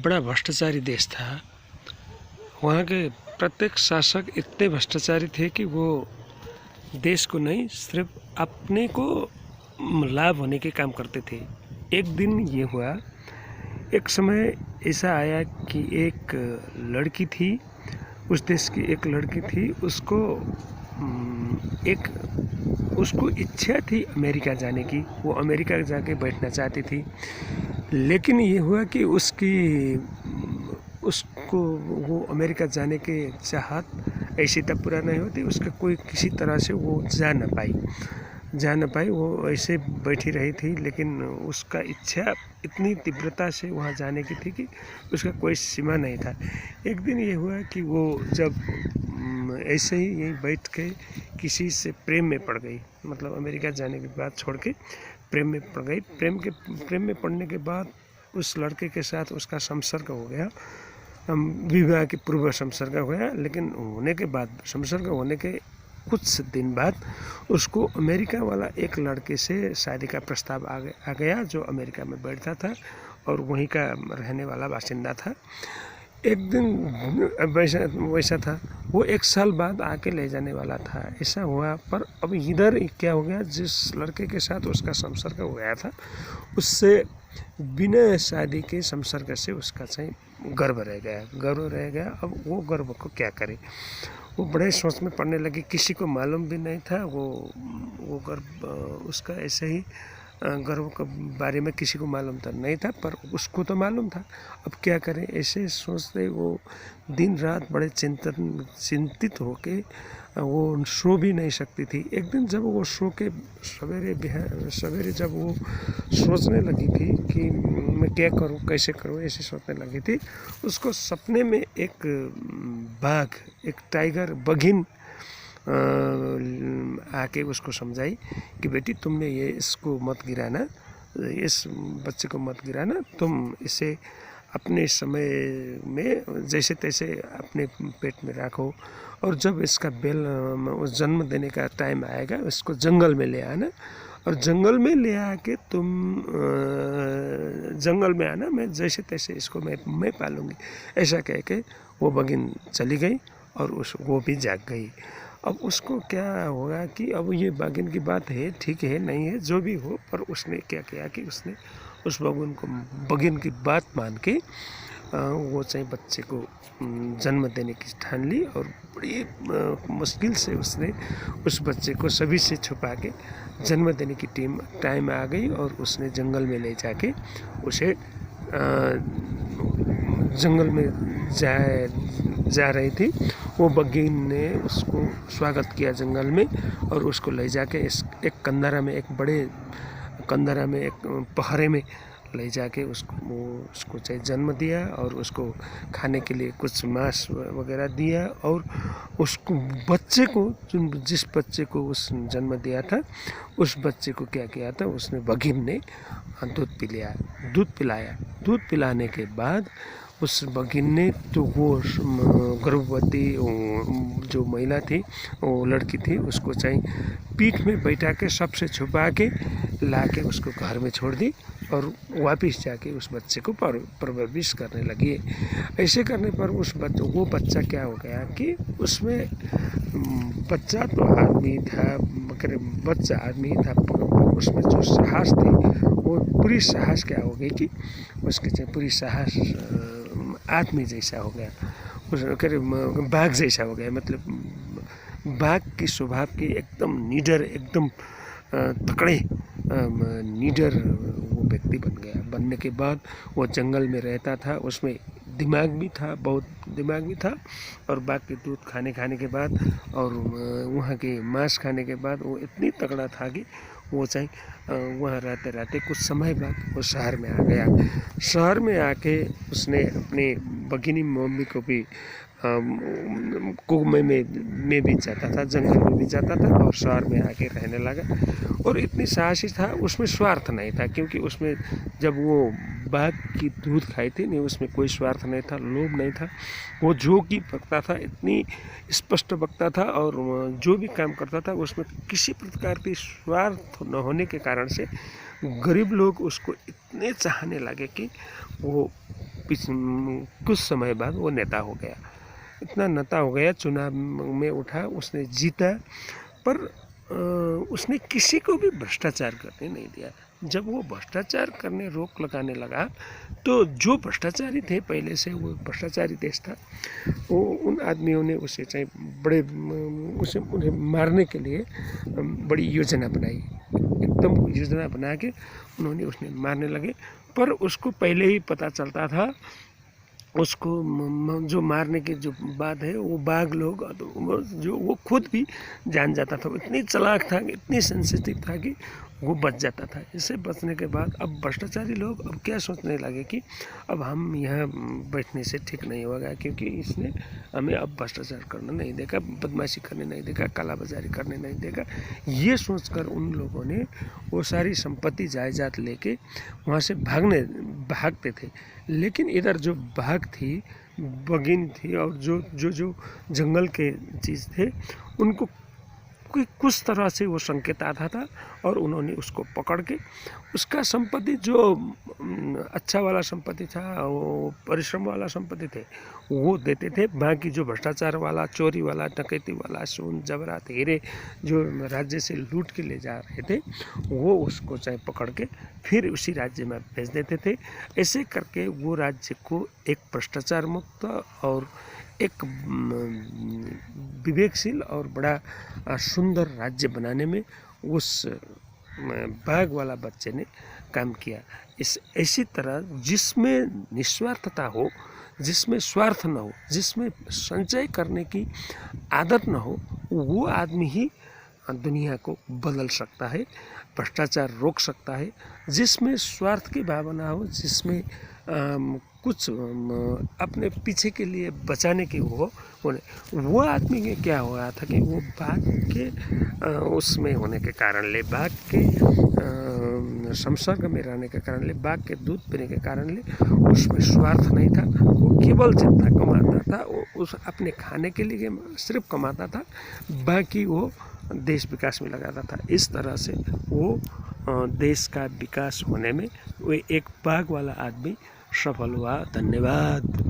बड़ा भ्रष्टाचारी देश था। वहाँ के प्रत्येक शासक इतने भ्रष्टाचारी थे कि वो देश को नहीं सिर्फ अपने को लाभ होने के काम करते थे। एक दिन ये हुआ, एक समय ऐसा आया कि एक लड़की थी, उस देश की एक लड़की थी, उसको इच्छा थी अमेरिका जाने की। वो अमेरिका जाके बैठना चाहती थी, लेकिन ये हुआ कि उसको वो अमेरिका जाने के चाहत ऐसी तब पूरा नहीं होती, उसका कोई किसी तरह से वो जा न पाई। वो ऐसे बैठी रही थी, लेकिन उसका इच्छा इतनी तीव्रता से वहाँ जाने की थी कि उसका कोई सीमा नहीं था। एक दिन ये हुआ कि वो जब ऐसे ही यहीं बैठ के किसी से प्रेम में पड़ गई, मतलब अमेरिका जाने के बाद छोड़ के प्रेम में पड़ गई। प्रेम में पड़ने के बाद उस लड़के के साथ उसका संसर्ग हो गया, विवाह के पूर्व संसर्ग हो गया। लेकिन संसर्ग होने के कुछ दिन बाद उसको अमेरिका वाला एक लड़के से शादी का प्रस्ताव आ गया, जो अमेरिका में बैठता था और वहीं का रहने वाला बासिंदा था। एक दिन वैसा था, वो 1 साल बाद आके ले जाने वाला था, ऐसा हुआ। पर अब इधर क्या हो गया, जिस लड़के के साथ उसका संसर्ग हो गया था, उससे बिना शादी के संसर्ग से उसका सही गर्व रह गया। अब वो गर्व को क्या करे, वो बड़े सोच में पड़ने लगी। किसी को मालूम भी नहीं था, वो गर्व उसका ऐसे ही गर्व के बारे में किसी को मालूम था नहीं था, पर उसको तो मालूम था। अब क्या करें, ऐसे सोचते वो दिन रात बड़े चिंतित होके वो सो भी नहीं सकती थी। एक दिन जब वो सो के सवेरे जब वो सोचने लगी थी कि मैं क्या करूं, कैसे करूं, ऐसे सोचने लगी थी, उसको सपने में एक बाघ, एक टाइगर, बघिन आके उसको समझाई कि बेटी तुमने इसको मत गिराना, इस बच्चे को मत गिराना, तुम इसे अपने समय में जैसे तैसे अपने पेट में रखो, और जब इसका जन्म देने का टाइम आएगा इसको जंगल में ले आना, और जंगल में ले आके तुम जंगल में आना, मैं जैसे तैसे इसको मैं पालूंगी। ऐसा कह के वो बगिन चली गई और वो भी जाग गई। अब उसको क्या होगा कि अब ये बागिन की बात है, ठीक है, नहीं है, जो भी हो, पर उसने क्या किया कि उसने उस बगिन की बात मान के वो चाहे बच्चे को जन्म देने की ठान ली, और बड़ी मुश्किल से उसने उस बच्चे को सभी से छुपा के जन्म देने की टाइम आ गई, और उसने जंगल में ले जाके उसे जंगल में जा रही थी। वो बगिन ने उसको स्वागत किया जंगल में, और उसको ले जाके एक बड़े कंदरा में एक पहरे में ले जाके उसको चाहे जन्म दिया, और उसको खाने के लिए कुछ मांस वगैरह दिया, और उसको बच्चे को जिस बच्चे को उस जन्म दिया था, उस बच्चे को क्या किया था, उसने बगिन ने दूध पिलाने के बाद उस बगिन ने तो वो गर्भवती जो महिला थी, वो लड़की थी, उसको चाहे पीठ में बैठा के सबसे छुपा के ला के उसको घर में छोड़ दी, और वापस जाके उस बच्चे को परवरिश करने लगी। ऐसे करने पर वो बच्चा क्या हो गया कि उसमें बच्चा तो आदमी था, मगर बच्चा आदमी था, उसमें जो साहस थी वो पूरी साहस क्या हो गई कि उसके पूरी साहस आदमी जैसा हो गया, बाघ जैसा हो गया। मतलब बाघ की स्वभाव की एकदम निडर, एकदम तकड़े निडर वो व्यक्ति बन गया। बनने के बाद वो जंगल में रहता था, उसमें दिमाग भी था, बहुत दिमाग भी था, और बाघ के दूध खाने के बाद और वहाँ के मांस खाने के बाद वो इतनी तगड़ा था कि वो चाहे वहाँ रहते कुछ समय बाद वो शहर में आ गया। शहर में आके उसने अपने बगिनी मम्मी को भी कुएं में भी जाता था, जंगल में भी जाता था, और शहर में आके रहने लगा। और इतनी साहसी था, उसमें स्वार्थ नहीं था, क्योंकि उसमें जब वो बाघ की दूध खाई थी नहीं, उसमें कोई स्वार्थ नहीं था, लोभ नहीं था। वो जो कि बकता था इतनी स्पष्ट बकता था, और जो भी काम करता था उसमें किसी प्रकार की स्वार्थ न होने के कारण से गरीब लोग उसको इतने चाहने लगे कि वो कुछ समय बाद वो नेता हो गया। इतना नेता हो गया, चुनाव में उठा, उसने जीता, पर उसने किसी को भी भ्रष्टाचार करने नहीं दिया। जब वो भ्रष्टाचार करने रोक लगाने लगा तो जो भ्रष्टाचारी थे, पहले से वो भ्रष्टाचारी देश था, वो उन आदमियों ने उसे चाहे उन्हें मारने के लिए बड़ी योजना बनाई, एकदम योजना बना के उन्हें मारने लगे। पर उसको पहले ही पता चलता था, उसको जो मारने की जो बात है, वो बाघ लोग जो वो खुद भी जान जाता था। इतनी चालाक था, इतनी सेंसिटिव था कि वो बच जाता था। इससे बचने के बाद अब भ्रष्टाचारी लोग अब क्या सोचने लगे कि अब हम यहाँ बैठने से ठीक नहीं होगा, क्योंकि इसने हमें अब भ्रष्टाचार करना नहीं देगा, बदमाशी करने नहीं देगा, कालाबाजारी करने नहीं देगा। ये सोचकर उन लोगों ने वो सारी संपत्ति जायदाद लेके वहाँ से भागते थे। लेकिन इधर जो बाघ थी, बगिन थी और जो जंगल के चीज़ थे, उनको कुछ तरह से वो संकेत आता था और उन्होंने उसको पकड़ के उसका संपत्ति जो अच्छा वाला संपत्ति था, वो परिश्रम वाला संपत्ति थे, वो देते थे। बाकी जो भ्रष्टाचार वाला, चोरी वाला, डकैती वाला, सोन जवाहरात, हीरे जो राज्य से लूट के ले जा रहे थे, वो उसको चाहे पकड़ के फिर उसी राज्य में भेज देते थे। ऐसे करके वो राज्य को एक भ्रष्टाचार मुक्त और एक विवेकशील और बड़ा सुंदर राज्य बनाने में उस बाघ वाला बच्चे ने काम किया। इसी तरह जिसमें निस्वार्थता हो, जिसमें स्वार्थ न हो, जिसमें संचय करने की आदत न हो, वो आदमी ही दुनिया को बदल सकता है, भ्रष्टाचार रोक सकता है। जिसमें स्वार्थ की भावना हो, जिसमें कुछ अपने पीछे के लिए बचाने की वो आदमी के क्या हो रहा था कि वो बाघ के उसमें होने के कारण ले, बाघ के संसर्ग में रहने के कारण ले, बाघ के दूध पीने के कारण ले, उसमें स्वार्थ नहीं था। वो केवल जितना कमाता था वो उस अपने खाने के लिए सिर्फ कमाता था, बाकी वो देश विकास में लगाता था। इस तरह से वो देश का विकास होने में वो एक बाघ वाला आदमी सफल हुआ। धन्यवाद।